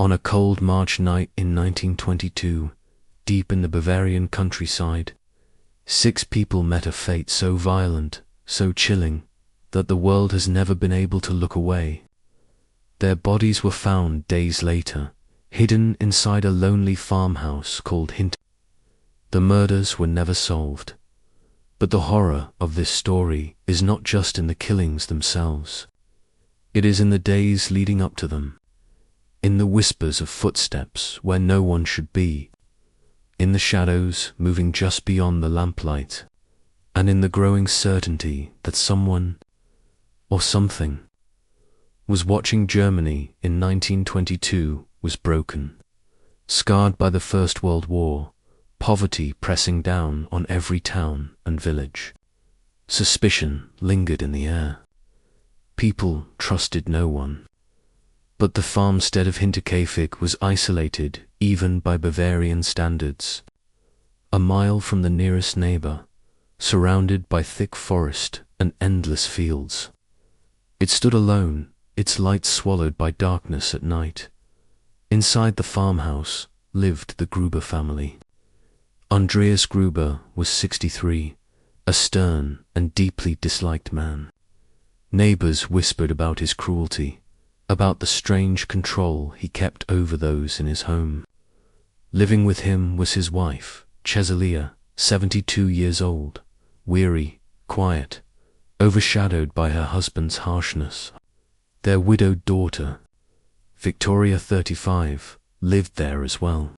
On a cold March night in 1922, deep in the Bavarian countryside, 6 people met a fate so violent, so chilling, that the world has never been able to look away. Their bodies were found days later, hidden inside a lonely farmhouse called Hinterkaifeck. The murders were never solved. But the horror of this story is not just in the killings themselves. It is in the days leading up to them, in the whispers of footsteps where no one should be, in the shadows moving just beyond the lamplight, and in the growing certainty that someone, or something, was watching. Germany in 1922 was broken, scarred by the First World War, poverty pressing down on every town and village. Suspicion lingered in the air. People trusted no one. But the farmstead of Hinterkaifeck was isolated even by Bavarian standards. A mile from the nearest neighbor, surrounded by thick forest and endless fields. It stood alone, its light swallowed by darkness at night. Inside the farmhouse lived the Gruber family. Andreas Gruber was 63, a stern and deeply disliked man. Neighbors whispered about his cruelty, about the strange control he kept over those in his home. Living with him was his wife, Chesalia, 72 years old, weary, quiet, overshadowed by her husband's harshness. Their widowed daughter, Victoria, 35, lived there as well,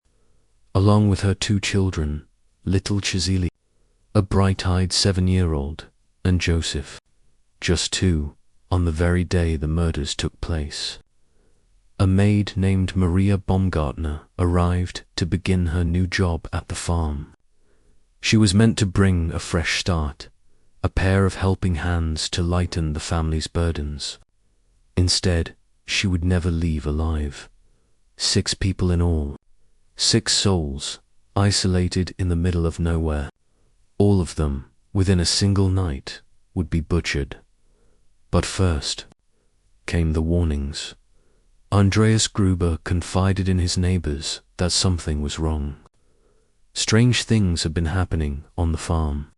along with her 2 children, little Chesalia, a bright-eyed 7-year-old, and Joseph, just 2, on the very day the murders took place. A maid named Maria Baumgartner arrived to begin her new job at the farm. She was meant to bring a fresh start, a pair of helping hands to lighten the family's burdens. Instead, she would never leave alive. 6 people in all, 6 souls, isolated in the middle of nowhere. All of them, within a single night, would be butchered. But first came the warnings. Andreas Gruber confided in his neighbors that something was wrong. Strange things had been happening on the farm.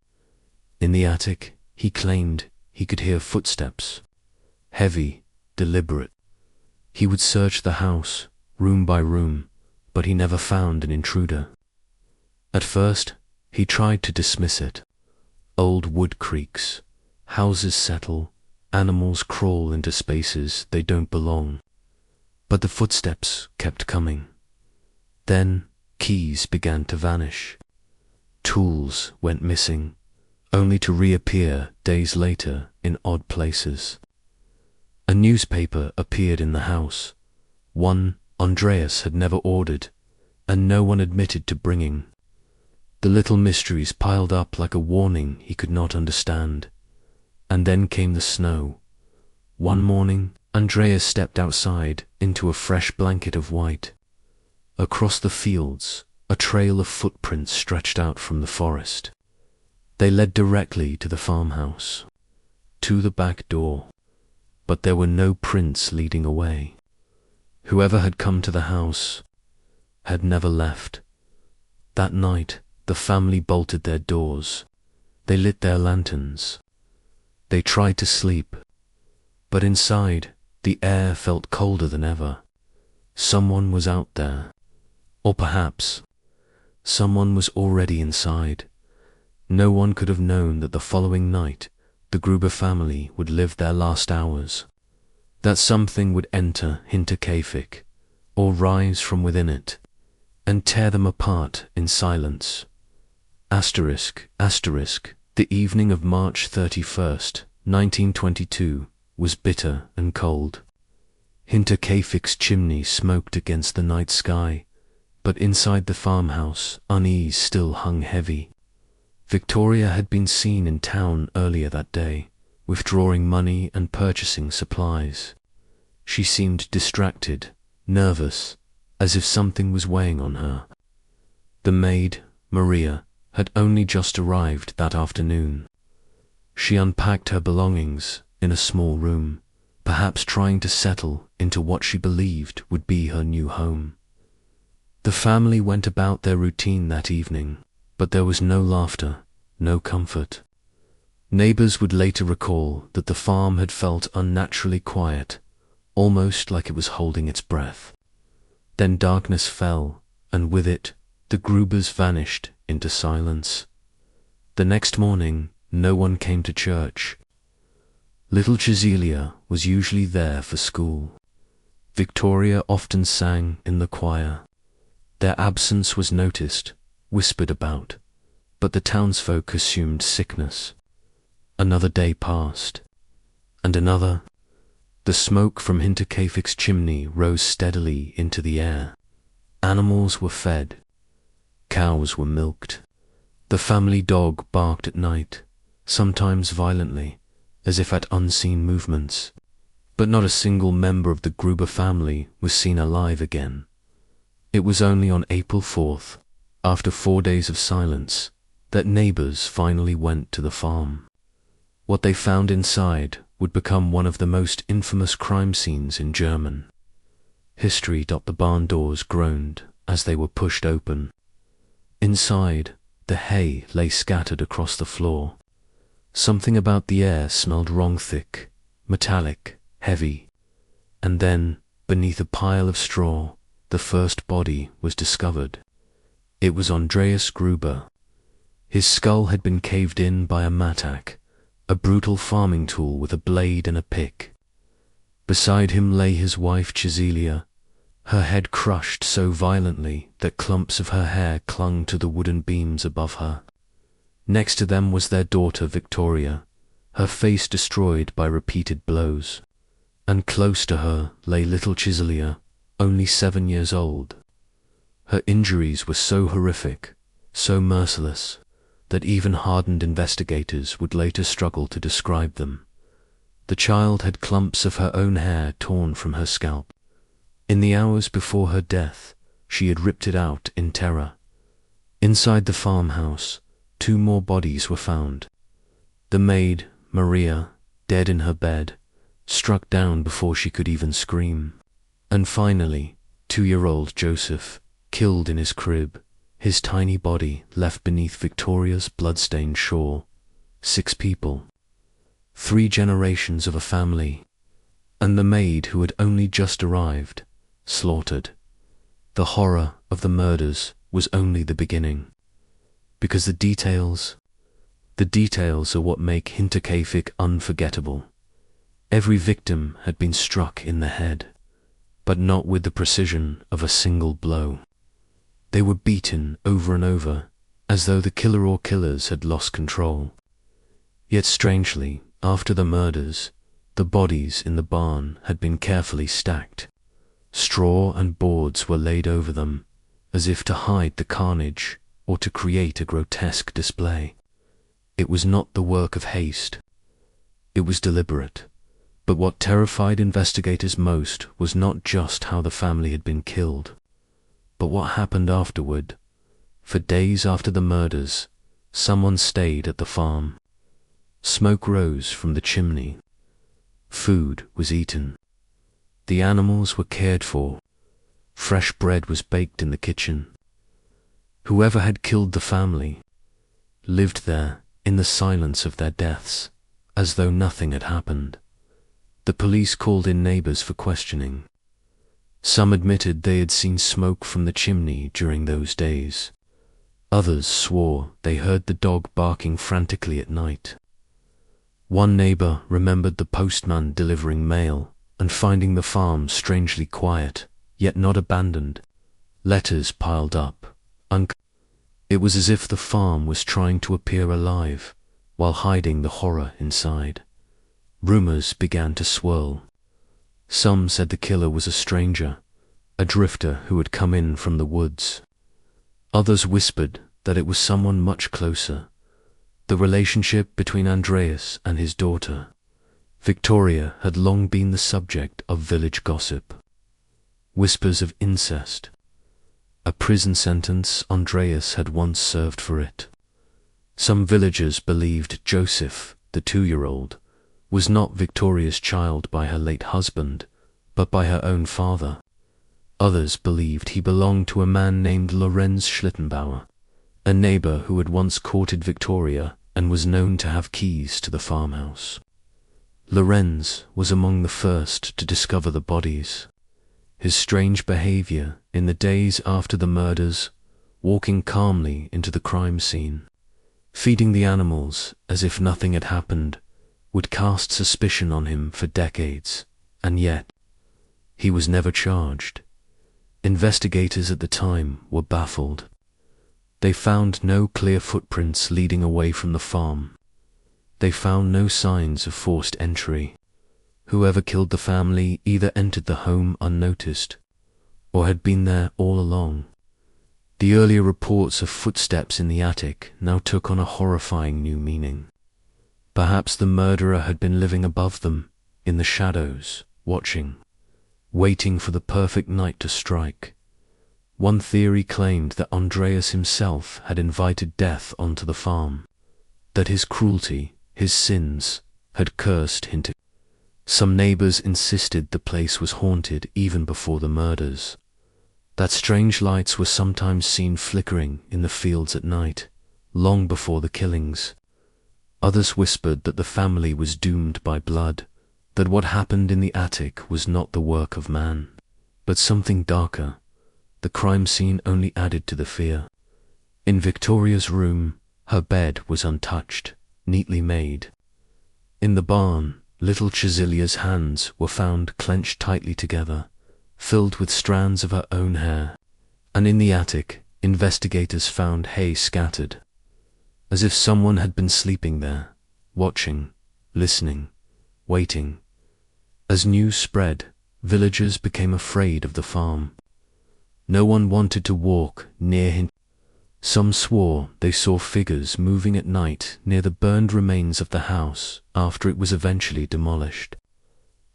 In the attic, he claimed he could hear footsteps, heavy, deliberate. He would search the house, room by room, but he never found an intruder. At first, he tried to dismiss it. Old wood creaks, houses settle, animals crawl into spaces they don't belong. But the footsteps kept coming. Then keys began to vanish. Tools went missing, only to reappear days later in odd places. A newspaper appeared in the house, one Andreas had never ordered, and no one admitted to bringing. The little mysteries piled up like a warning he could not understand. And then came the snow. One morning, Andreas stepped outside into a fresh blanket of white. Across the fields, a trail of footprints stretched out from the forest. They led directly to the farmhouse, to the back door, but there were no prints leading away. Whoever had come to the house had never left. That night, the family bolted their doors. They lit their lanterns. They tried to sleep, but inside, the air felt colder than ever. Someone was out there, or perhaps someone was already inside. No one could have known that the following night, the Gruber family would live their last hours, that something would enter Hinterkaifeck, or rise from within it, and tear them apart in silence. Asterisk, asterisk, the evening of March 31st, 1922, was bitter and cold. Hinterkaifeck's chimney smoked against the night sky, but inside the farmhouse, unease still hung heavy. Victoria had been seen in town earlier that day, withdrawing money and purchasing supplies. She seemed distracted, nervous, as if something was weighing on her. The maid, Maria, had only just arrived that afternoon. She unpacked her belongings in a small room, perhaps trying to settle into what she believed would be her new home. The family went about their routine that evening, but there was no laughter, no comfort. Neighbors would later recall that the farm had felt unnaturally quiet, almost like it was holding its breath. Then darkness fell, and with it, the Grubers vanished into silence. The next morning, no one came to church. Little Cecilia was usually there for school. Victoria often sang in the choir. Their absence was noticed, whispered about, but the townsfolk assumed sickness. Another day passed, and another. The smoke from Hinterkaifeck's chimney rose steadily into the air. Animals were fed. Cows were milked. The family dog barked at night, sometimes violently, as if at unseen movements. But not a single member of the Gruber family was seen alive again. It was only on April 4th, after 4 days of silence, that neighbors finally went to the farm. What they found inside would become one of the most infamous crime scenes in German. History. The barn doors groaned as they were pushed open. Inside, the hay lay scattered across the floor. Something about the air smelled wrong, thick, metallic, heavy. And then, beneath a pile of straw, the first body was discovered. It was Andreas Gruber. His skull had been caved in by a mattock, a brutal farming tool with a blade and a pick. Beside him lay his wife Cecilia, her head crushed so violently that clumps of her hair clung to the wooden beams above her. Next to them was their daughter Victoria, her face destroyed by repeated blows. And close to her lay little Cecilia, only 7 years old. Her injuries were so horrific, so merciless, that even hardened investigators would later struggle to describe them. The child had clumps of her own hair torn from her scalp. In the hours before her death, she had ripped it out in terror. Inside the farmhouse, 2 more bodies were found. The maid, Maria, dead in her bed, struck down before she could even scream. And finally, 2-year-old Joseph, killed in his crib, his tiny body left beneath Victoria's blood-stained shawl. 6 people. 3 generations of a family. And the maid who had only just arrived, slaughtered. The horror of the murders was only the beginning. Because the details are what make Hinterkaifeck unforgettable. Every victim had been struck in the head, but not with the precision of a single blow. They were beaten over and over, as though the killer or killers had lost control. Yet strangely, after the murders, the bodies in the barn had been carefully stacked. Straw and boards were laid over them, as if to hide the carnage or to create a grotesque display. It was not the work of haste. It was deliberate. But what terrified investigators most was not just how the family had been killed, but what happened afterward. For days after the murders, someone stayed at the farm. Smoke rose from the chimney. Food was eaten. The animals were cared for. Fresh bread was baked in the kitchen. Whoever had killed the family lived there in the silence of their deaths, as though nothing had happened. The police called in neighbors for questioning. Some admitted they had seen smoke from the chimney during those days. Others swore they heard the dog barking frantically at night. One neighbor remembered the postman delivering mail and finding the farm strangely quiet, yet not abandoned. Letters piled up. It was as if the farm was trying to appear alive while hiding the horror inside. Rumors began to swirl. Some said the killer was a stranger, a drifter who had come in from the woods. Others whispered that it was someone much closer, the relationship between Andreas and his daughter. Victoria had long been the subject of village gossip. Whispers of incest. A prison sentence Andreas had once served for it. Some villagers believed Joseph, the 2-year-old, was not Victoria's child by her late husband, but by her own father. Others believed he belonged to a man named Lorenz Schlittenbauer, a neighbor who had once courted Victoria and was known to have keys to the farmhouse. Lorenz was among the first to discover the bodies. His strange behavior in the days after the murders, walking calmly into the crime scene, feeding the animals as if nothing had happened, would cast suspicion on him for decades, and yet he was never charged. Investigators at the time were baffled. They found no clear footprints leading away from the farm. They found no signs of forced entry. Whoever killed the family either entered the home unnoticed or had been there all along. The earlier reports of footsteps in the attic now took on a horrifying new meaning. Perhaps the murderer had been living above them, in the shadows, watching, waiting for the perfect night to strike. One theory claimed that Andreas himself had invited death onto the farm, that his cruelty, his sins, had cursed Hinterkaifeck. Some neighbors insisted the place was haunted even before the murders, that strange lights were sometimes seen flickering in the fields at night, long before the killings. Others whispered that the family was doomed by blood, that what happened in the attic was not the work of man, but something darker. The crime scene only added to the fear. In Victoria's room, her bed was untouched, neatly made. In the barn, little Cecilia's hands were found clenched tightly together, filled with strands of her own hair, and in the attic, investigators found hay scattered, as if someone had been sleeping there, watching, listening, waiting. As news spread, villagers became afraid of the farm. No one wanted to walk near him. Some swore they saw figures moving at night near the burned remains of the house after it was eventually demolished.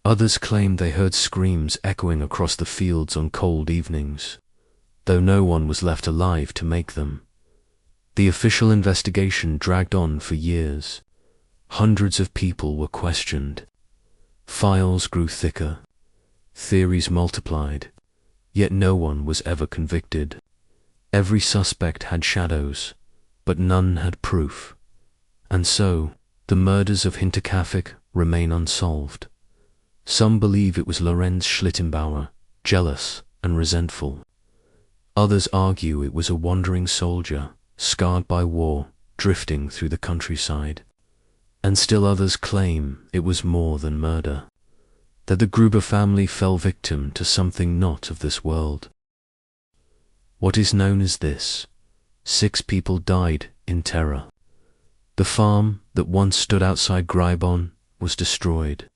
Others claimed they heard screams echoing across the fields on cold evenings, though no one was left alive to make them. The official investigation dragged on for years. Hundreds of people were questioned. Files grew thicker. Theories multiplied, yet no one was ever convicted. Every suspect had shadows, but none had proof. And so, the murders of Hinterkaifeck remain unsolved. Some believe it was Lorenz Schlittenbauer, jealous and resentful. Others argue it was a wandering soldier, scarred by war, drifting through the countryside. And still others claim it was more than murder, that the Gruber family fell victim to something not of this world. What is known as this: 6 people died in terror. The farm that once stood outside Greibon was destroyed,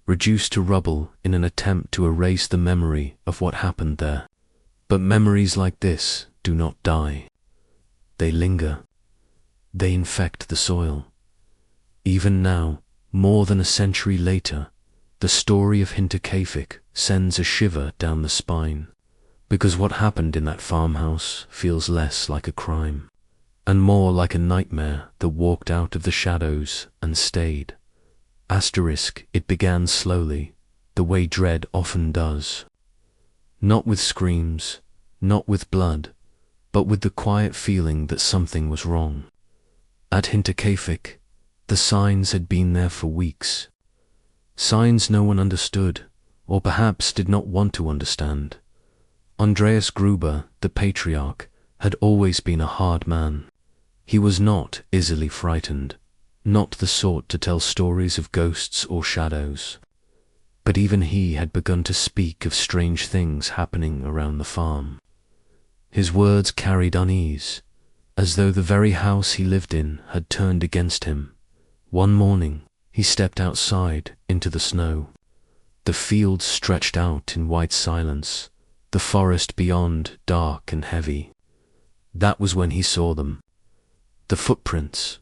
reduced to rubble in an attempt to erase the memory of what happened there. But memories like this do not die. They linger. They infect the soil. Even now, more than a century later, the story of Hinterkaifeck sends a shiver down the spine, because what happened in that farmhouse feels less like a crime, and more like a nightmare that walked out of the shadows and stayed. It began slowly, the way dread often does. Not with screams, not with blood, but with the quiet feeling that something was wrong. At Hinterkaifeck, the signs had been there for weeks. Signs no one understood, or perhaps did not want to understand. Andreas Gruber, the patriarch, had always been a hard man. He was not easily frightened, not the sort to tell stories of ghosts or shadows. But even he had begun to speak of strange things happening around the farm. His words carried unease, as though the very house he lived in had turned against him. One morning, he stepped outside into the snow. The fields stretched out in white silence, the forest beyond dark and heavy. That was when he saw them. The footprints.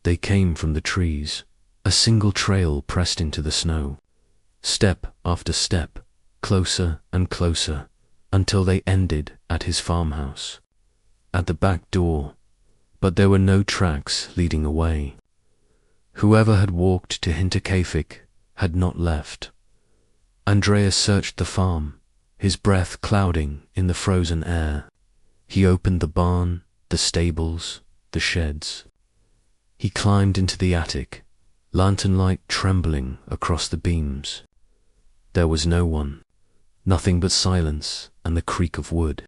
They came from the trees, a single trail pressed into the snow. Step after step, closer and closer, until they ended at his farmhouse, at the back door, but there were no tracks leading away. Whoever had walked to Hinterkaifeck had not left. Andreas searched the farm, his breath clouding in the frozen air. He opened the barn, the stables, the sheds. He climbed into the attic, lantern light trembling across the beams. There was no one, nothing but silence and the creak of wood.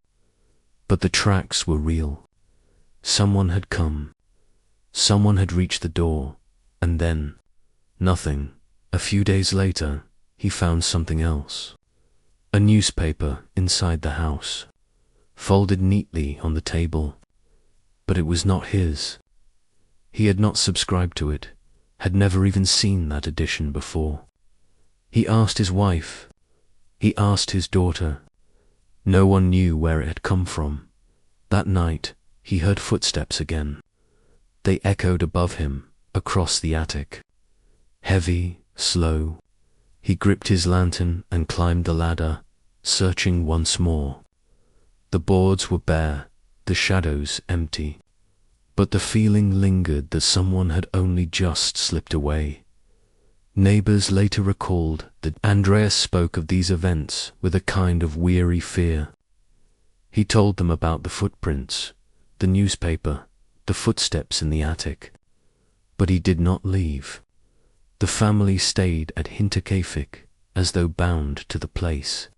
But the tracks were real. Someone had come. Someone had reached the door, and then, nothing. A few days later, he found something else. A newspaper inside the house, folded neatly on the table. But it was not his. He had not subscribed to it, had never even seen that edition before. He asked his wife. He asked his daughter. No one knew where it had come from. That night, he heard footsteps again. They echoed above him, across the attic. Heavy, slow. He gripped his lantern and climbed the ladder, searching once more. The boards were bare, the shadows empty. But the feeling lingered that someone had only just slipped away. Neighbors later recalled that Andreas spoke of these events with a kind of weary fear. He told them about the footprints, the newspaper, the footsteps in the attic. But he did not leave. The family stayed at Hinterkaifeck as though bound to the place,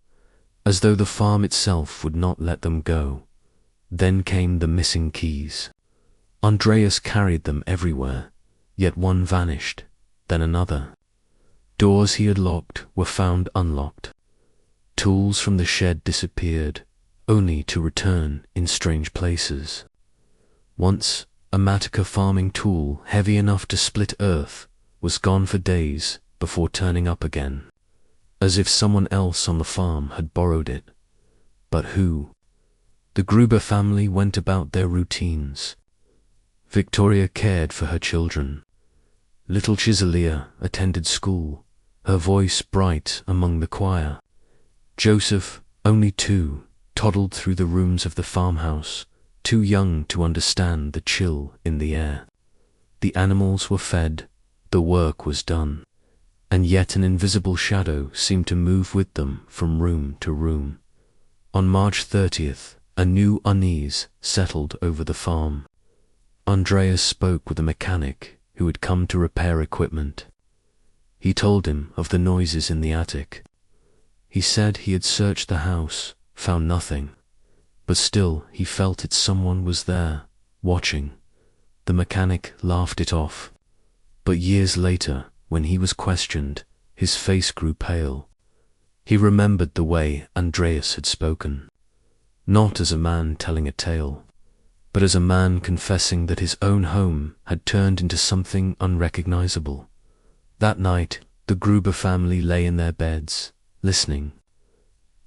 as though the farm itself would not let them go. Then came the missing keys. Andreas carried them everywhere, yet one vanished, then another. Doors he had locked were found unlocked. Tools from the shed disappeared, only to return in strange places. Once, a Matica farming tool heavy enough to split earth was gone for days before turning up again, as if someone else on the farm had borrowed it. But who? The Gruber family went about their routines. Victoria cared for her children. Little Chiselia attended school, her voice bright among the choir. Joseph, only 2, toddled through the rooms of the farmhouse, too young to understand the chill in the air. The animals were fed, the work was done, and yet an invisible shadow seemed to move with them from room to room. On March 30th, a new unease settled over the farm. Andreas spoke with a mechanic who had come to repair equipment. He told him of the noises in the attic. He said he had searched the house, found nothing, but still he felt that someone was there, watching. The mechanic laughed it off. But years later, when he was questioned, his face grew pale. He remembered the way Andreas had spoken, not as a man telling a tale, but as a man confessing that his own home had turned into something unrecognizable. That night, the Gruber family lay in their beds, listening.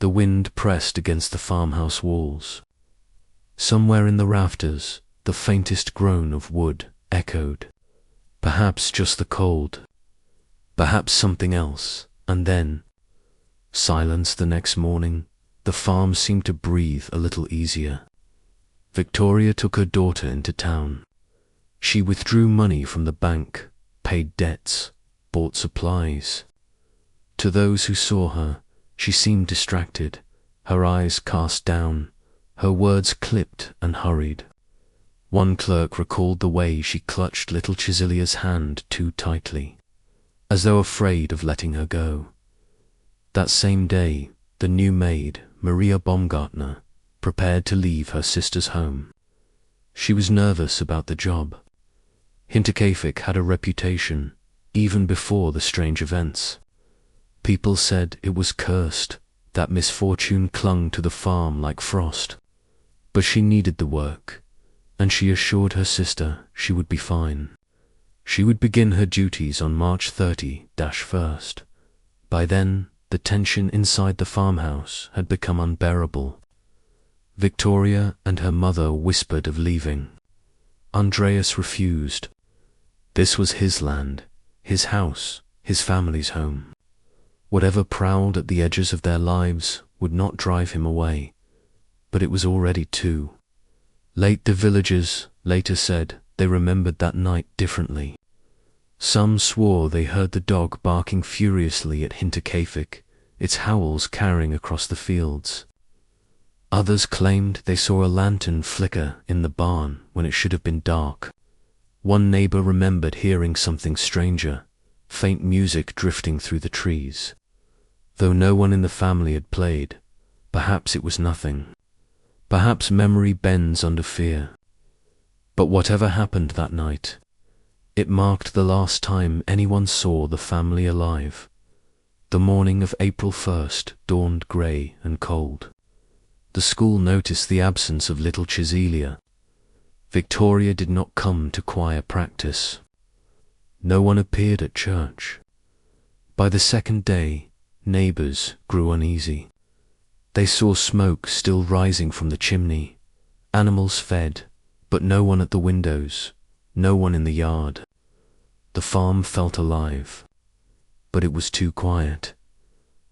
The wind pressed against the farmhouse walls. Somewhere in the rafters, the faintest groan of wood echoed. Perhaps just the cold, perhaps something else, and then silence. The next morning, the farm seemed to breathe a little easier. Victoria took her daughter into town. She withdrew money from the bank, paid debts, bought supplies. To those who saw her, she seemed distracted, her eyes cast down, her words clipped and hurried. One clerk recalled the way she clutched little Chiselia's hand too tightly, as though afraid of letting her go. That same day, the new maid, Maria Baumgartner, prepared to leave her sister's home. She was nervous about the job. Hinterkaifeck had a reputation, even before the strange events. People said it was cursed, that misfortune clung to the farm like frost. But she needed the work, and she assured her sister she would be fine. She would begin her duties on March 30-1st. By then, the tension inside the farmhouse had become unbearable. Victoria and her mother whispered of leaving. Andreas refused. This was his land, his house, his family's home. Whatever prowled at the edges of their lives would not drive him away, but it was already too late. The villagers later said they remembered that night differently. Some swore they heard the dog barking furiously at Hinterkaifeck, its howls carrying across the fields. Others claimed they saw a lantern flicker in the barn when it should have been dark. One neighbor remembered hearing something stranger, faint music drifting through the trees. Though no one in the family had played, perhaps it was nothing. Perhaps memory bends under fear. But whatever happened that night, it marked the last time anyone saw the family alive. The morning of April 1st dawned grey and cold. The school noticed the absence of little Cheselia. Victoria did not come to choir practice. No one appeared at church. By the second day, neighbours grew uneasy. They saw smoke still rising from the chimney. Animals fed, but no one at the windows, no one in the yard. The farm felt alive, but it was too quiet.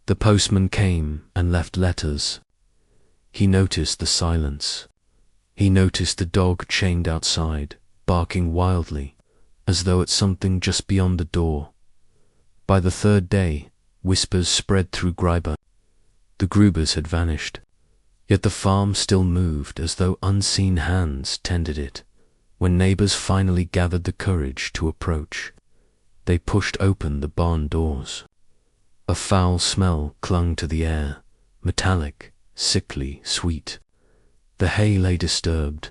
The postman came and left letters. He noticed the silence. He noticed the dog chained outside, barking wildly, as though at something just beyond the door. By the third day, whispers spread through Greiber. The Grubers had vanished, yet the farm still moved as though unseen hands tended it. When neighbours finally gathered the courage to approach, they pushed open the barn doors. A foul smell clung to the air, metallic, sickly, sweet. The hay lay disturbed,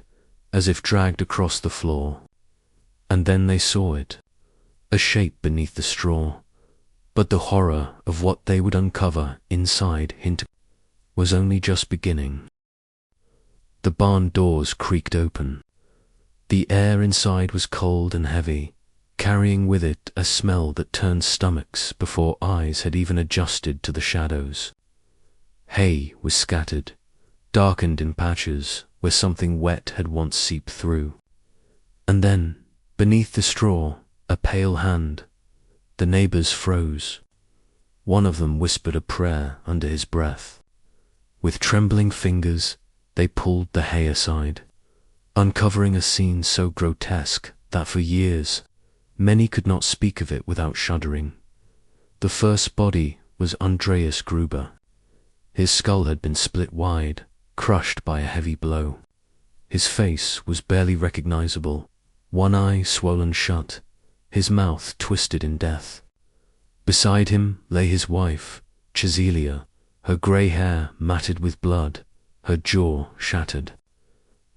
as if dragged across the floor. And then they saw it, a shape beneath the straw. But the horror of what they would uncover inside Hinterkaifeck was only just beginning. The barn doors creaked open. The air inside was cold and heavy, carrying with it a smell that turned stomachs before eyes had even adjusted to the shadows. Hay was scattered, darkened in patches where something wet had once seeped through. And then, beneath the straw, a pale hand. The neighbours froze. One of them whispered a prayer under his breath. With trembling fingers, they pulled the hay aside, uncovering a scene so grotesque that for years, many could not speak of it without shuddering. The first body was Andreas Gruber. His skull had been split wide, crushed by a heavy blow. His face was barely recognizable, one eye swollen shut, his mouth twisted in death. Beside him lay his wife, Cheselia, her grey hair matted with blood, her jaw shattered.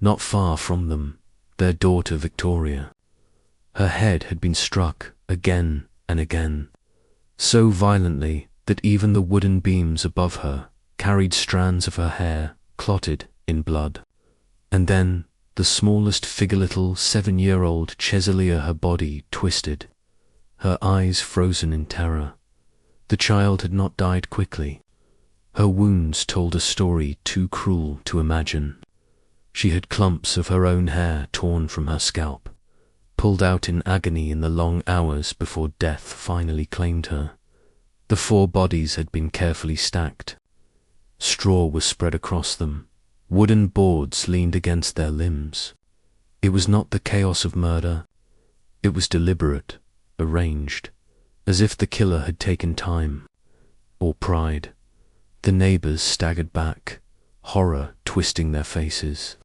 Not far from them, their daughter Victoria. Her head had been struck again and again, so violently that even the wooden beams above her carried strands of her hair clotted in blood. And then the smallest figure-little 7-year-old Cheselia, her body twisted, her eyes frozen in terror. The child had not died quickly. Her wounds told a story too cruel to imagine. She had clumps of her own hair torn from her scalp, pulled out in agony in the long hours before death finally claimed her. The 4 bodies had been carefully stacked. Straw was spread across them. Wooden boards leaned against their limbs. It was not the chaos of murder. It was deliberate, arranged, as if the killer had taken time, or pride. The neighbours staggered back, horror twisting their faces.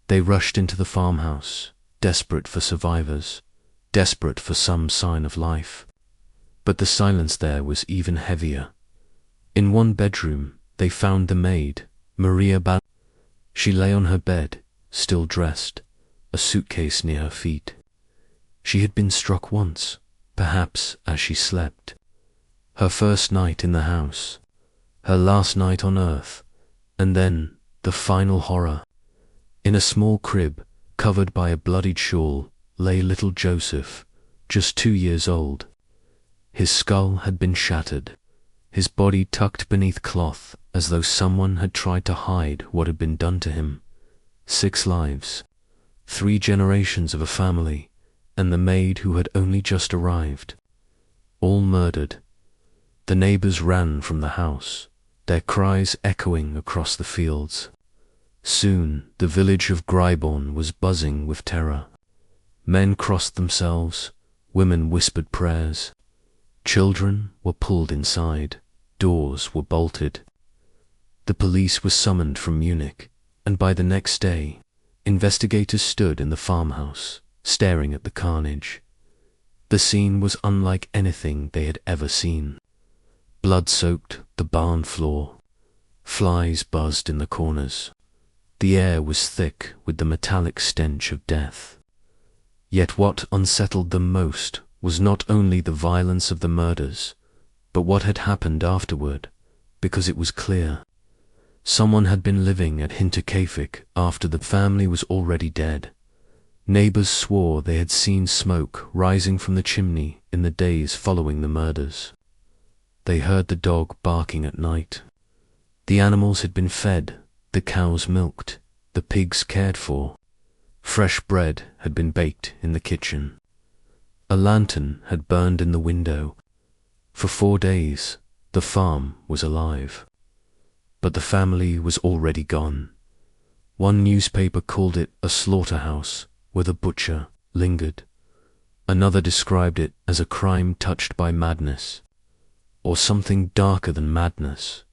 They rushed into the farmhouse, desperate for survivors, desperate for some sign of life. But the silence there was even heavier. In one bedroom, they found the maid, Maria Bal. She lay on her bed, still dressed, a suitcase near her feet. She had been struck once, perhaps as she slept. Her first night in the house, her last night on earth, and then the final horror. In a small crib, covered by a bloodied shawl, lay little Joseph, just 2 years old. His skull had been shattered, his body tucked beneath cloth as though someone had tried to hide what had been done to him. 6 lives, 3 generations of a family, and the maid who had only just arrived. All murdered. The neighbours ran from the house, their cries echoing across the fields. Soon the village of Greiborn was buzzing with terror. Men crossed themselves, Women whispered prayers. Children were pulled inside. Doors were bolted. The police were summoned from Munich, and by the next day, investigators stood in the farmhouse, staring at the carnage. The scene was unlike anything they had ever seen. Blood soaked the barn floor. Flies buzzed in the corners. The air was thick with the metallic stench of death. Yet what unsettled them most was not only the violence of the murders, but what had happened afterward, because it was clear. Someone had been living at Hinterkaifeck after the family was already dead. Neighbors swore they had seen smoke rising from the chimney in the days following the murders. They heard the dog barking at night. The animals had been fed, the cows milked, the pigs cared for. Fresh bread had been baked in the kitchen. A lantern had burned in the window. For 4 days, the farm was alive. But the family was already gone. One newspaper called it a slaughterhouse where the butcher lingered. Another described it as a crime touched by madness, or something darker than madness.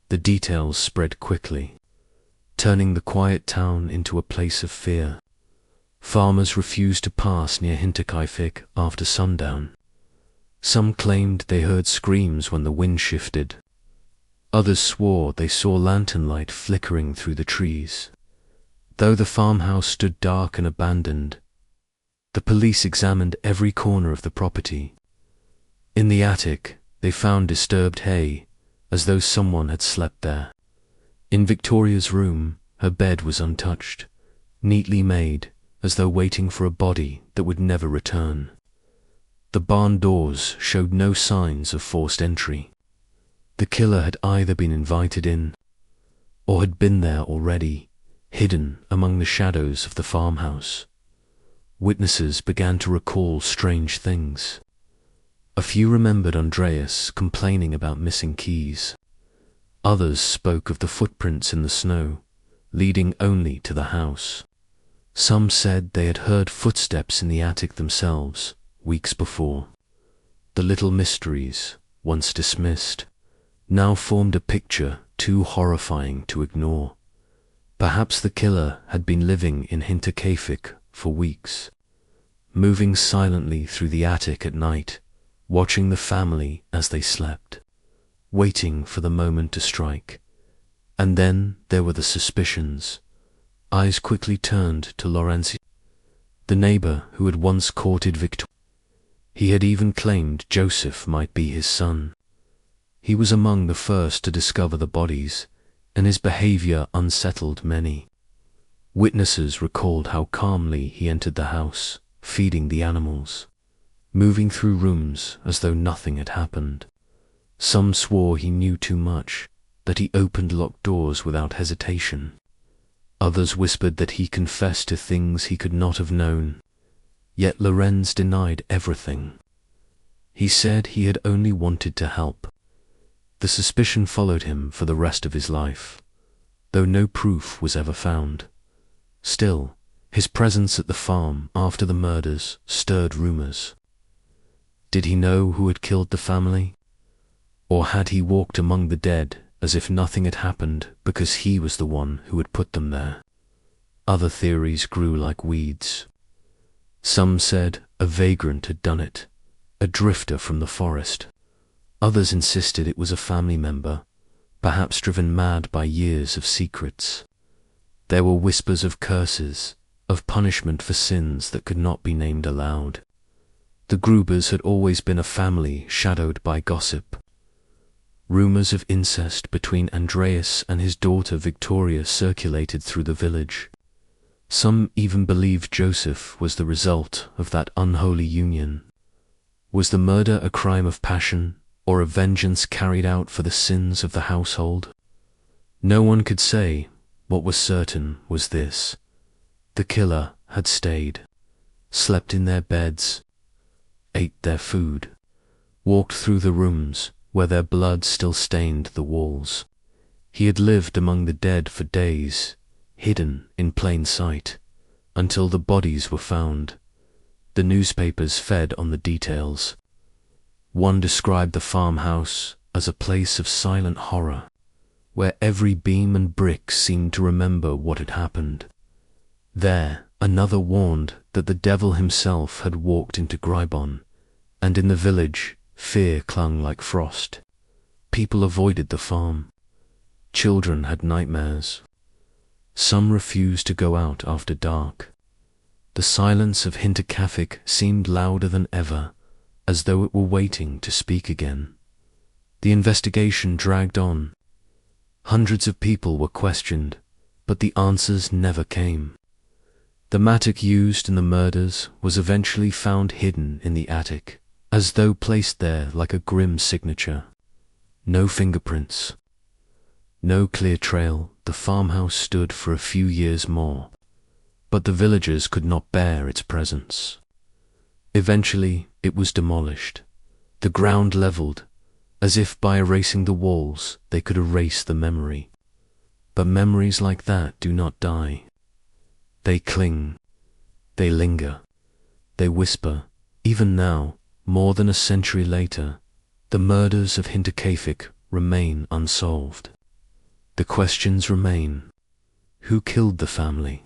The details spread quickly, turning the quiet town into a place of fear. Farmers refused to pass near Hinterkaifeck after sundown. Some claimed they heard screams when the wind shifted. Others swore they saw lantern light flickering through the trees. Though the farmhouse stood dark and abandoned, the police examined every corner of the property. In the attic, they found disturbed hay, as though someone had slept there. In Victoria's room, her bed was untouched, neatly made, as though waiting for a body that would never return. The barn doors showed no signs of forced entry. The killer had either been invited in, or had been there already, hidden among the shadows of the farmhouse. Witnesses began to recall strange things. A few remembered Andreas complaining about missing keys. Others spoke of the footprints in the snow, leading only to the house. Some said they had heard footsteps in the attic themselves, weeks before. The little mysteries, once dismissed, now formed a picture too horrifying to ignore. Perhaps the killer had been living in Hinterkaifeck for weeks, moving silently through the attic at night, watching the family as they slept, waiting for the moment to strike. And then there were the suspicions. Eyes quickly turned to Lorenzi, the neighbor who had once courted Victoria. He had even claimed Joseph might be his son. He was among the first to discover the bodies, and his behavior unsettled many. Witnesses recalled how calmly he entered the house, feeding the animals, moving through rooms as though nothing had happened. Some swore he knew too much, that he opened locked doors without hesitation. Others whispered that he confessed to things he could not have known. Yet Lorenz denied everything. He said he had only wanted to help. The suspicion followed him for the rest of his life, though no proof was ever found. Still, his presence at the farm after the murders stirred rumors. Did he know who had killed the family? Or had he walked among the dead as if nothing had happened because he was the one who had put them there? Other theories grew like weeds. Some said a vagrant had done it, a drifter from the forest. Others insisted it was a family member, perhaps driven mad by years of secrets. There were whispers of curses, of punishment for sins that could not be named aloud. The Grubers had always been a family shadowed by gossip. Rumors of incest between Andreas and his daughter Victoria circulated through the village. Some even believed Joseph was the result of that unholy union. Was the murder a crime of passion, or a vengeance carried out for the sins of the household? No one could say. What was certain was this: the killer had stayed, slept in their beds, ate their food, walked through the rooms where their blood still stained the walls. He had lived among the dead for days, hidden in plain sight, until the bodies were found. The newspapers fed on the details. One described the farmhouse as a place of silent horror, where every beam and brick seemed to remember what had happened. There, another warned that the devil himself had walked into Gribon, and in the village, fear clung like frost. People avoided the farm. Children had nightmares. Some refused to go out after dark. The silence of Hinterkaifeck seemed louder than ever, as though it were waiting to speak again. The investigation dragged on. Hundreds of people were questioned, but the answers never came. The mattock used in the murders was eventually found hidden in the attic, as though placed there like a grim signature. No fingerprints. No clear trail. The farmhouse stood for a few years more, but the villagers could not bear its presence. Eventually, it was demolished, the ground leveled, as if by erasing the walls they could erase the memory. But memories like that do not die. They cling, they linger, they whisper. Even now, more than a century later, the murders of Hinterkaifeck remain unsolved. The questions remain. Who killed the family?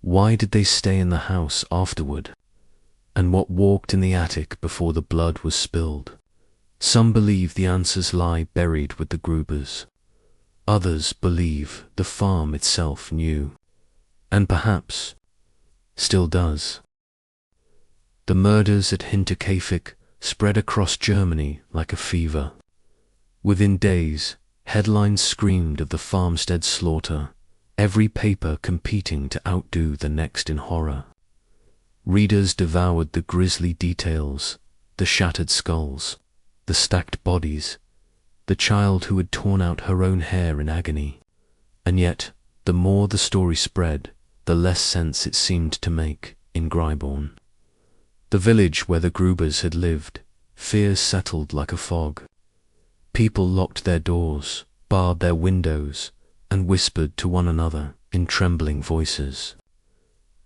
Why did they stay in the house afterward? And what walked in the attic before the blood was spilled? Some believe the answers lie buried with the Grubers. Others believe the farm itself knew, and perhaps still does. The murders at Hinterkaifeck spread across Germany like a fever. Within days, headlines screamed of the Farmstead slaughter, every paper competing to outdo the next in horror. Readers devoured the grisly details, the shattered skulls, the stacked bodies, the child who had torn out her own hair in agony. And yet, the more the story spread, the less sense it seemed to make in Gribon. The village where the Grubers had lived, fear settled like a fog. People locked their doors, barred their windows, and whispered to one another in trembling voices.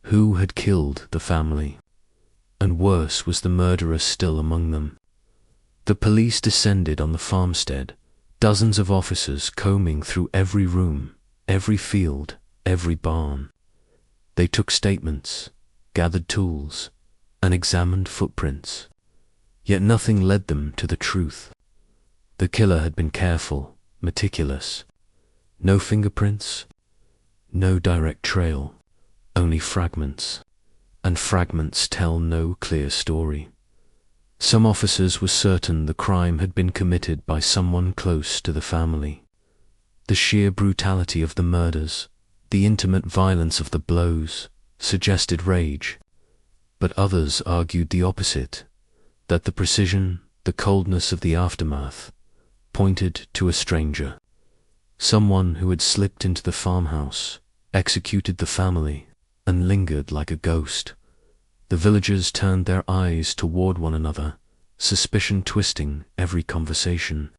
Who had killed the family? And worse, was the murderer still among them? The police descended on the farmstead, dozens of officers combing through every room, every field, every barn. They took statements, gathered tools, and examined footprints. Yet nothing led them to the truth. The killer had been careful, meticulous. No fingerprints, no direct trail, only fragments, and fragments tell no clear story. Some officers were certain the crime had been committed by someone close to the family. The sheer brutality of the murders, the intimate violence of the blows, suggested rage. But others argued the opposite, that the precision, the coldness of the aftermath, pointed to a stranger, someone who had slipped into the farmhouse, executed the family, and lingered like a ghost. The villagers turned their eyes toward one another, suspicion twisting every conversation.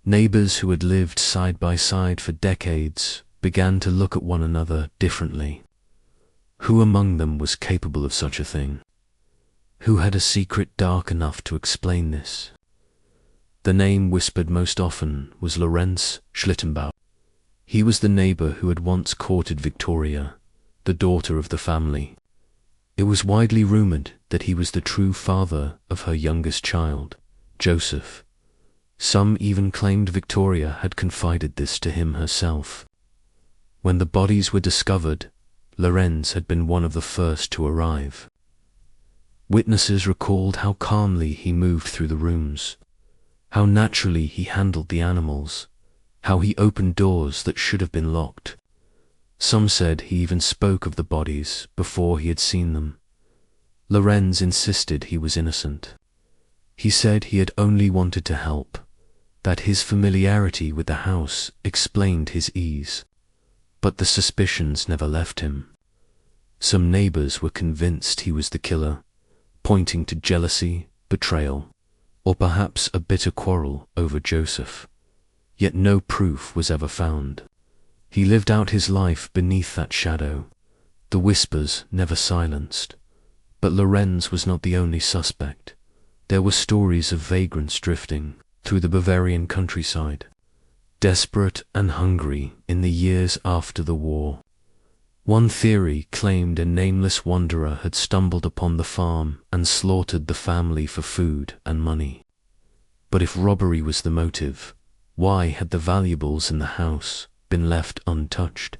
Neighbors who had lived side by side for decades began to look at one another differently. Who among them was capable of such a thing? Who had a secret dark enough to explain this? The name whispered most often was Lorenz Schlittenbauer. He was the neighbor who had once courted Victoria, the daughter of the family. It was widely rumored that he was the true father of her youngest child, Joseph. Some even claimed Victoria had confided this to him herself. When the bodies were discovered, Lorenz had been one of the first to arrive. Witnesses recalled how calmly he moved through the rooms, how naturally he handled the animals, how he opened doors that should have been locked. Some said he even spoke of the bodies before he had seen them. Lorenz insisted he was innocent. He said he had only wanted to help, that his familiarity with the house explained his ease. But the suspicions never left him. Some neighbors were convinced he was the killer, pointing to jealousy, betrayal, or perhaps a bitter quarrel over Joseph. Yet no proof was ever found. He lived out his life beneath that shadow, the whispers never silenced, But Lorenz was not the only suspect. There were stories of vagrants drifting through the Bavarian countryside, desperate and hungry in the years after the war. One theory claimed a nameless wanderer had stumbled upon the farm and slaughtered the family for food and money. But if robbery was the motive, why had the valuables in the house been left untouched?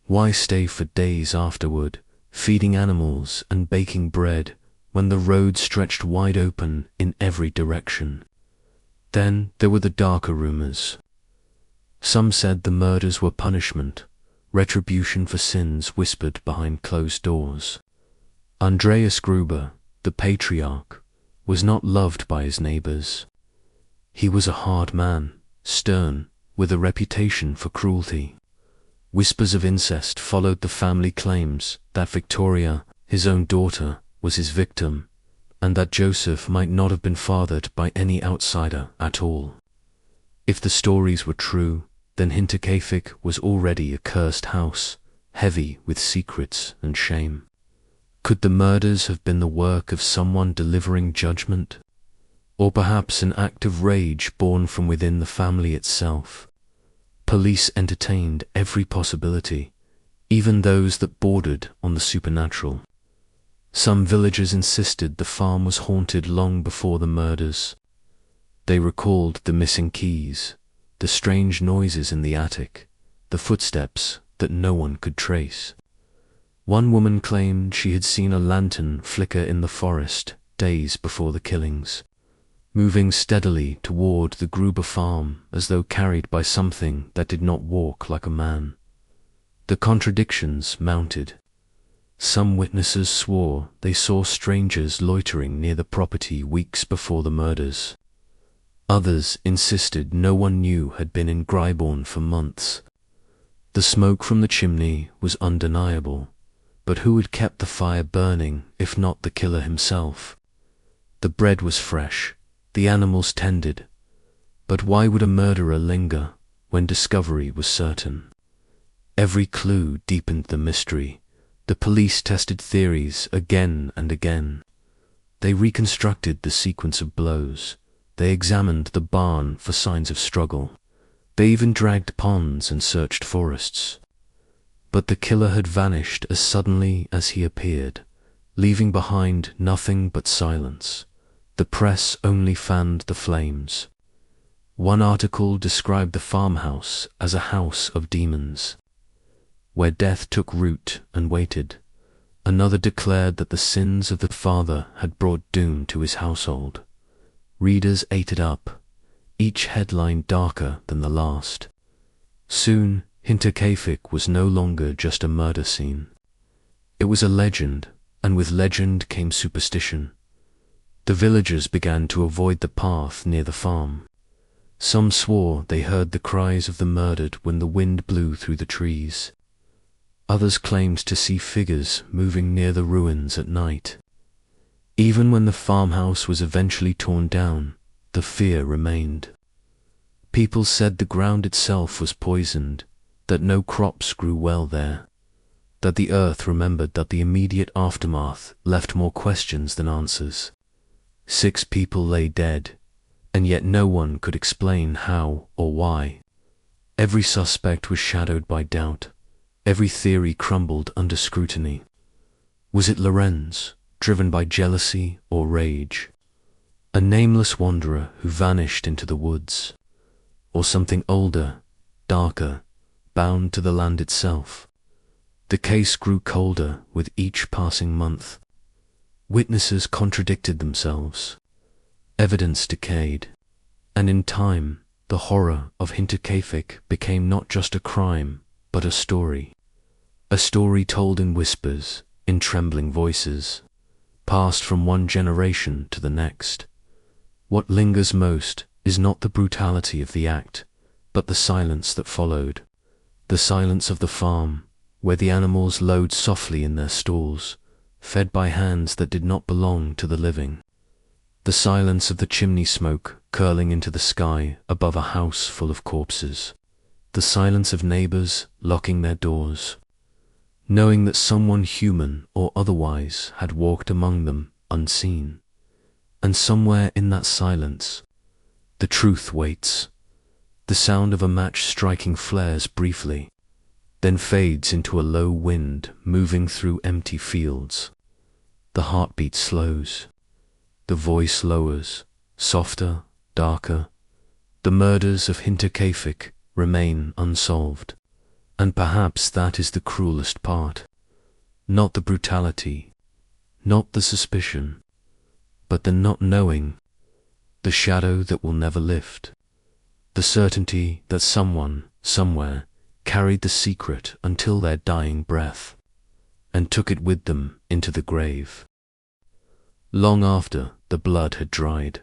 Why stay for days afterward, feeding animals and baking bread, when the road stretched wide open in every direction? Then there were the darker rumors. Some said the murders were punishment, retribution for sins whispered behind closed doors. Andreas Gruber, the patriarch, was not loved by his neighbors. He was a hard man, stern, with a reputation for cruelty. Whispers of incest followed the family claims that Victoria, his own daughter, was his victim, and that Joseph might not have been fathered by any outsider at all. If the stories were true, then Hinterkaifeck was already a cursed house, heavy with secrets and shame. Could the murders have been the work of someone delivering judgment? Or perhaps an act of rage born from within the family itself? Police entertained every possibility, even those that bordered on the supernatural. Some villagers insisted the farm was haunted long before the murders. They recalled the missing keys, the strange noises in the attic, the footsteps that no one could trace. One woman claimed she had seen a lantern flicker in the forest days before the killings, moving steadily toward the Gruber farm as though carried by something that did not walk like a man. The contradictions mounted. Some witnesses swore they saw strangers loitering near the property weeks before the murders. Others insisted no one new had been in Gryborn for months. The smoke from the chimney was undeniable, but who had kept the fire burning if not the killer himself? The bread was fresh, the animals tended, but why would a murderer linger when discovery was certain? Every clue deepened the mystery. The police tested theories again and again. They reconstructed the sequence of blows. They examined the barn for signs of struggle. They even dragged ponds and searched forests. But the killer had vanished as suddenly as he appeared, leaving behind nothing but silence. The press only fanned the flames. One article described the farmhouse as a house of demons, where death took root and waited. Another declared that the sins of the father had brought doom to his household. Readers ate it up, each headline darker than the last. Soon, Hinterkaifeck was no longer just a murder scene. It was a legend, and with legend came superstition. The villagers began to avoid the path near the farm. Some swore they heard the cries of the murdered when the wind blew through the trees. Others claimed to see figures moving near the ruins at night. Even when the farmhouse was eventually torn down, the fear remained. People said the ground itself was poisoned, that no crops grew well there, that the earth remembered that the immediate aftermath left more questions than answers. 6 people lay dead, and yet no one could explain how or why. Every suspect was shadowed by doubt. Every theory crumbled under scrutiny. Was it Lorenz, driven by jealousy or rage? A nameless wanderer who vanished into the woods? Or something older, darker, bound to the land itself? The case grew colder with each passing month. Witnesses contradicted themselves. Evidence decayed. And in time, the horror of Hinterkaifeck became not just a crime, but a story. A story told in whispers, in trembling voices, passed from one generation to the next. What lingers most is not the brutality of the act, but the silence that followed. The silence of the farm, where the animals lowed softly in their stalls, fed by hands that did not belong to the living. The silence of the chimney smoke curling into the sky above a house full of corpses. The silence of neighbors locking their doors. knowing that someone human or otherwise had walked among them unseen. And somewhere in that silence, the truth waits. The sound of a match striking flares briefly, then fades into a low wind moving through empty fields. The heartbeat slows. The voice lowers, softer, darker. The murders of Hinterkaifeck remain unsolved. And perhaps that is the cruelest part. Not the brutality, not the suspicion, but the not knowing, the shadow that will never lift, the certainty that someone, somewhere, carried the secret until their dying breath, and took it with them into the grave. Long after the blood had dried,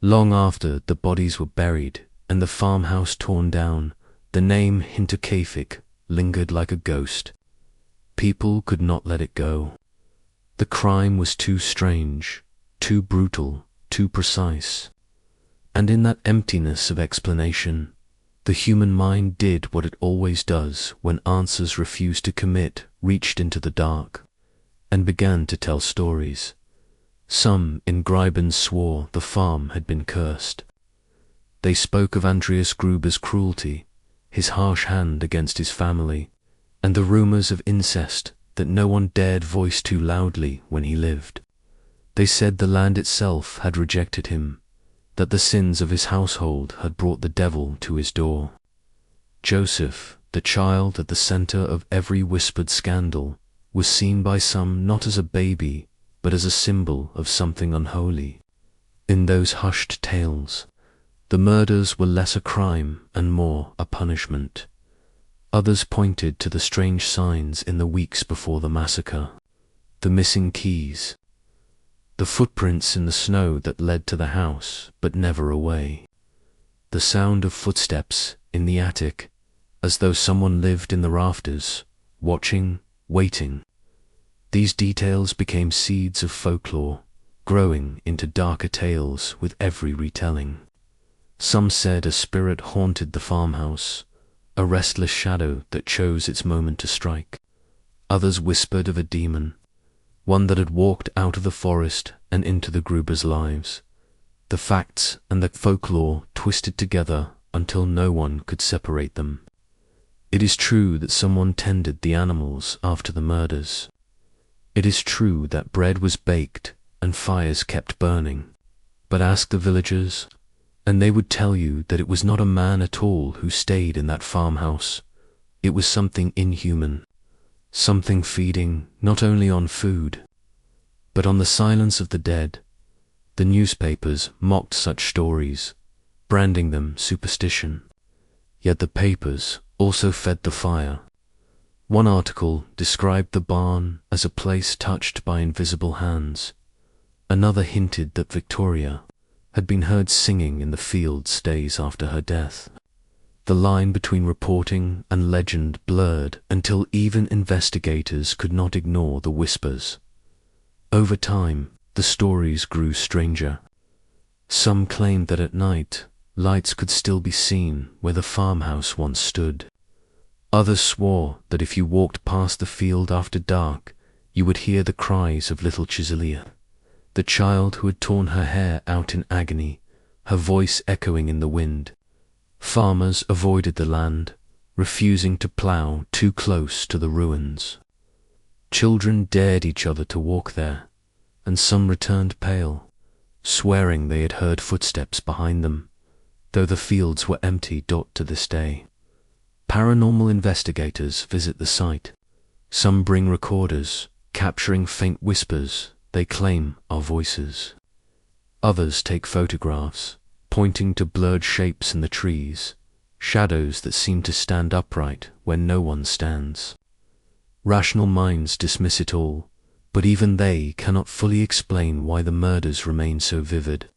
long after the bodies were buried and the farmhouse torn down, the name Hinterkaifeck lingered like a ghost. People could not let it go. The crime was too strange, too brutal, too precise. And in that emptiness of explanation, the human mind did what it always does when answers refuse to commit, reached into the dark, and began to tell stories. Some in Greiben swore the farm had been cursed. They spoke of Andreas Gruber's cruelty, his harsh hand against his family, and the rumors of incest that no one dared voice too loudly when he lived. They said the land itself had rejected him, that the sins of his household had brought the devil to his door. Joseph, the child at the center of every whispered scandal, was seen by some not as a baby, but as a symbol of something unholy. In those hushed tales, the murders were less a crime and more a punishment. Others pointed to the strange signs in the weeks before the massacre, the missing keys, the footprints in the snow that led to the house but never away, the sound of footsteps in the attic, as though someone lived in the rafters, watching, waiting. These details became seeds of folklore, growing into darker tales with every retelling. Some said a spirit haunted the farmhouse, a restless shadow that chose its moment to strike. Others whispered of a demon, one that had walked out of the forest and into the Grubers' lives. The facts and the folklore twisted together until no one could separate them. It is true that someone tended the animals after the murders. It is true that bread was baked and fires kept burning. But ask the villagers, and they would tell you that it was not a man at all who stayed in that farmhouse. It was something inhuman, something feeding not only on food, but on the silence of the dead. The newspapers mocked such stories, branding them superstition. Yet the papers also fed the fire. One article described the barn as a place touched by invisible hands. Another hinted that Victoria had been heard singing in the fields days after her death. The line between reporting and legend blurred until even investigators could not ignore the whispers. Over time, the stories grew stranger. Some claimed that at night, lights could still be seen where the farmhouse once stood. Others swore that if you walked past the field after dark, you would hear the cries of little Chiselia, the child who had torn her hair out in agony, her voice echoing in the wind. Farmers avoided the land, refusing to plough too close to the ruins. Children dared each other to walk there, and some returned pale, swearing they had heard footsteps behind them, though the fields were empty to this day. Paranormal investigators visit the site. Some bring recorders, capturing faint whispers they claim are voices. Others take photographs, pointing to blurred shapes in the trees, shadows that seem to stand upright when no one stands. Rational minds dismiss it all, but even they cannot fully explain why the murders remain so vivid,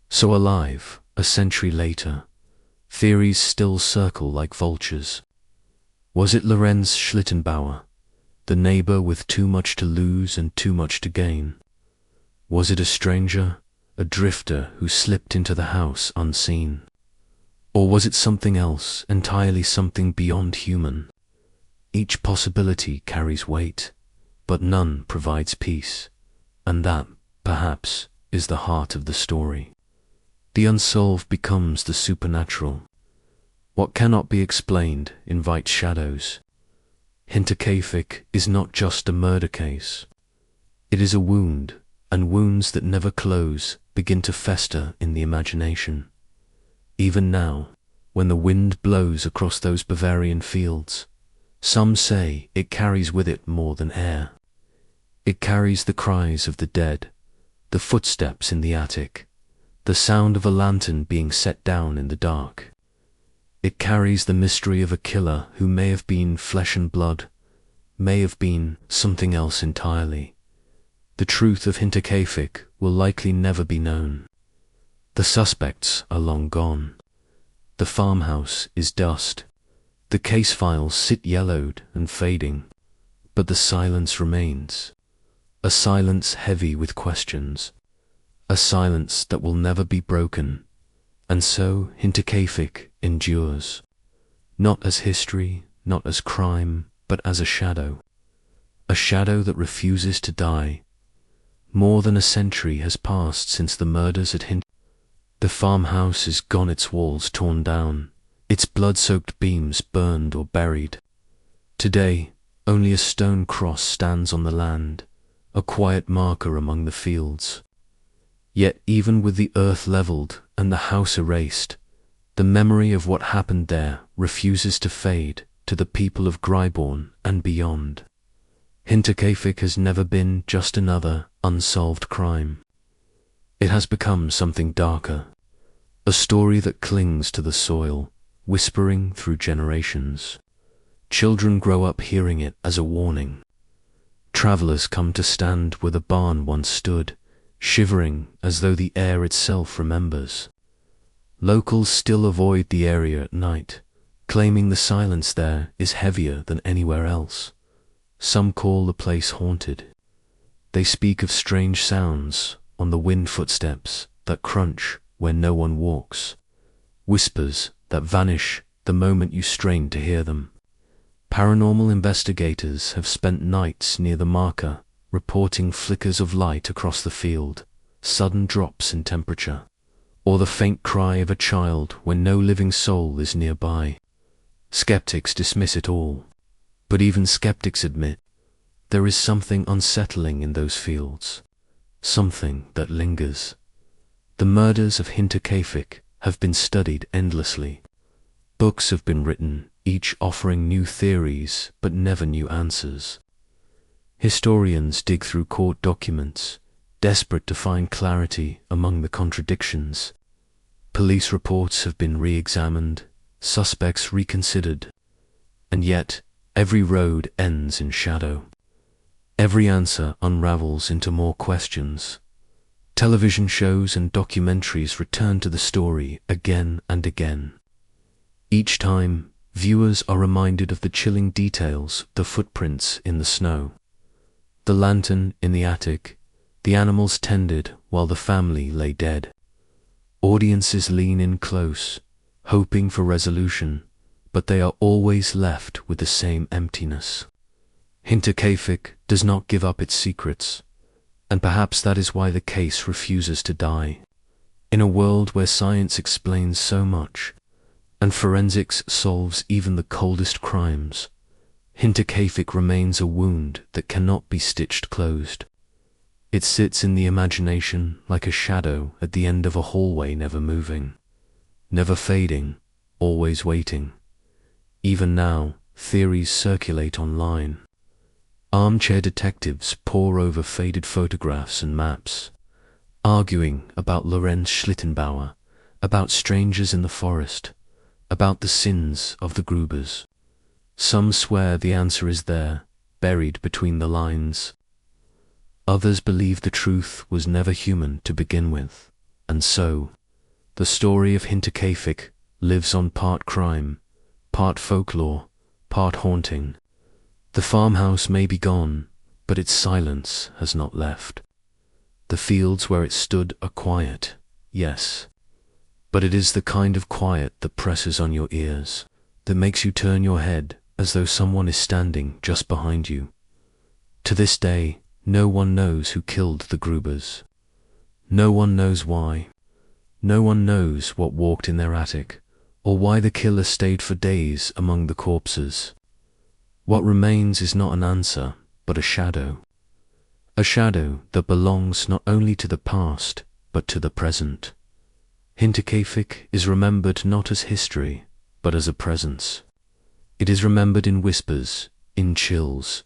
so alive a century later. Theories still circle like vultures. Was it Lorenz Schlittenbauer, the neighbor with too much to lose and too much to gain? Was it a stranger, a drifter who slipped into the house unseen? Or was it something else, entirely something beyond human? Each possibility carries weight, but none provides peace, and that, perhaps, is the heart of the story. The unsolved becomes the supernatural. What cannot be explained invites shadows. Hinterkaifeck is not just a murder case. It is a wound, and wounds that never close begin to fester in the imagination. Even now, when the wind blows across those Bavarian fields, some say it carries with it more than air. It carries the cries of the dead, the footsteps in the attic, the sound of a lantern being set down in the dark. It carries the mystery of a killer who may have been flesh and blood, may have been something else entirely. The truth of Hinterkaifeck will likely never be known. The suspects are long gone. The farmhouse is dust. The case files sit yellowed and fading, but the silence remains. A silence heavy with questions. A silence that will never be broken. And so Hinterkaifeck endures. Not as history, not as crime, but as a shadow. A shadow that refuses to die. More than a century has passed since the murders at Hinterkaifeck. The farmhouse is gone, its walls torn down, its blood-soaked beams burned or buried. Today, only a stone cross stands on the land, a quiet marker among the fields. Yet even with the earth leveled and the house erased, the memory of what happened there refuses to fade to the people of Gryborn and beyond. Hinterkaifeck has never been just another unsolved crime. It has become something darker, a story that clings to the soil, whispering through generations. Children grow up hearing it as a warning. Travelers come to stand where the barn once stood, shivering as though the air itself remembers. Locals still avoid the area at night, claiming the silence there is heavier than anywhere else. Some call the place haunted. They speak of strange sounds on the wind, footsteps that crunch where no one walks, whispers that vanish the moment you strain to hear them. Paranormal investigators have spent nights near the marker, reporting flickers of light across the field, sudden drops in temperature, or the faint cry of a child when no living soul is nearby. Skeptics dismiss it all, but even skeptics admit there is something unsettling in those fields, something that lingers. The murders of Hinterkaifeck have been studied endlessly. Books have been written, each offering new theories but never new answers. Historians dig through court documents, desperate to find clarity among the contradictions. Police reports have been re-examined, suspects reconsidered, and yet every road ends in shadow. Every answer unravels into more questions. Television shows and documentaries return to the story again and again. Each time, viewers are reminded of the chilling details, the footprints in the snow, the lantern in the attic, the animals tended while the family lay dead. Audiences lean in close, hoping for resolution, but they are always left with the same emptiness. Hinterkaifeck does not give up its secrets, and perhaps that is why the case refuses to die. In a world where science explains so much, and forensics solves even the coldest crimes, Hinterkaifeck remains a wound that cannot be stitched closed. It sits in the imagination like a shadow at the end of a hallway, never moving, never fading, always waiting. Even now, theories circulate online. Armchair detectives pore over faded photographs and maps, arguing about Lorenz Schlittenbauer, about strangers in the forest, about the sins of the Grubers. Some swear the answer is there, buried between the lines. Others believe the truth was never human to begin with, and so, the story of Hinterkaifeck lives on part crime, part folklore, part haunting. The farmhouse may be gone, but its silence has not left. The fields where it stood are quiet, yes, but it is the kind of quiet that presses on your ears, that makes you turn your head as though someone is standing just behind you. To this day, no one knows who killed the Grubers. No one knows why. No one knows what walked in their attic, or why the killer stayed for days among the corpses. What remains is not an answer, but a shadow. A shadow that belongs not only to the past, but to the present. Hinterkaifeck is remembered not as history, but as a presence. It is remembered in whispers, in chills,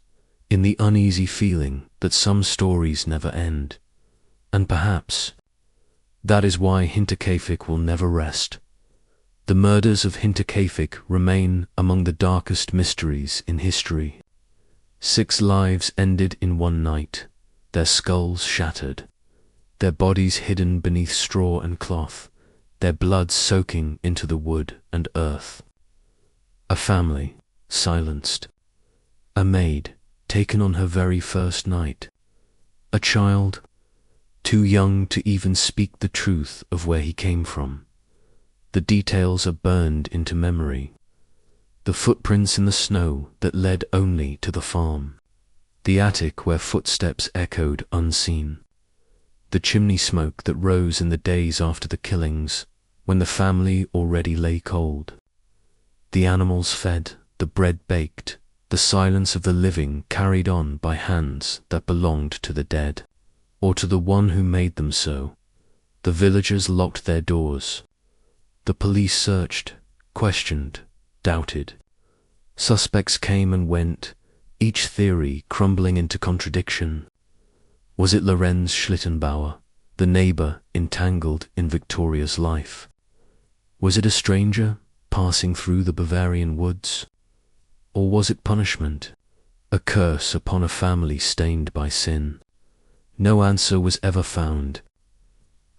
in the uneasy feeling that some stories never end. And perhaps that is why Hinterkaifeck will never rest. The murders of Hinterkaifeck remain among the darkest mysteries in history. 6 lives ended in one night, their skulls shattered, their bodies hidden beneath straw and cloth, their blood soaking into the wood and earth. A family silenced. A maid taken on her very first night. A child too young to even speak the truth of where he came from. The details are burned into memory. The footprints in the snow that led only to the farm. The attic where footsteps echoed unseen. The chimney smoke that rose in the days after the killings, when the family already lay cold. The animals fed, the bread baked, the silence of the living carried on by hands that belonged to the dead, or to the one who made them so. The villagers locked their doors. The police searched, questioned, doubted. Suspects came and went, each theory crumbling into contradiction. Was it Lorenz Schlittenbauer, the neighbor entangled in Victoria's life? Was it a stranger passing through the Bavarian woods? Or was it punishment, a curse upon a family stained by sin? No answer was ever found.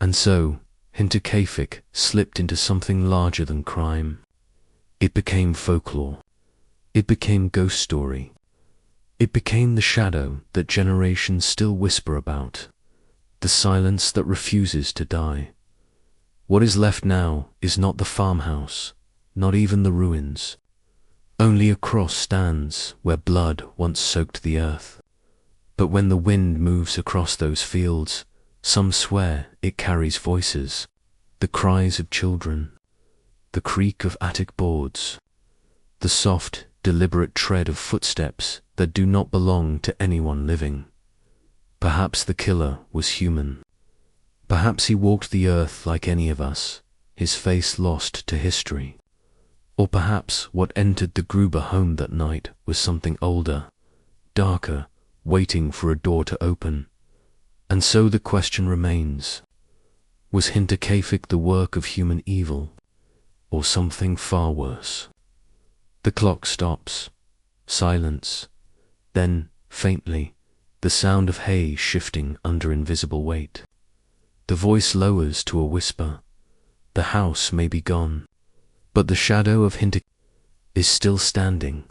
And so, Hinterkaifeck slipped into something larger than crime. It became folklore. It became ghost story. It became the shadow that generations still whisper about, the silence that refuses to die. What is left now is not the farmhouse, not even the ruins. Only a cross stands where blood once soaked the earth. But when the wind moves across those fields, some swear it carries voices, the cries of children, the creak of attic boards, the soft, deliberate tread of footsteps that do not belong to anyone living. Perhaps the killer was human. Perhaps he walked the earth like any of us, his face lost to history. Or perhaps what entered the Gruber home that night was something older, darker, waiting for a door to open. And so the question remains, was Hinterkaifeck the work of human evil, or something far worse? The clock stops. Silence. Then, faintly, the sound of hay shifting under invisible weight. The voice lowers to a whisper. The house may be gone, but the shadow of Hinterkaifeck is still standing.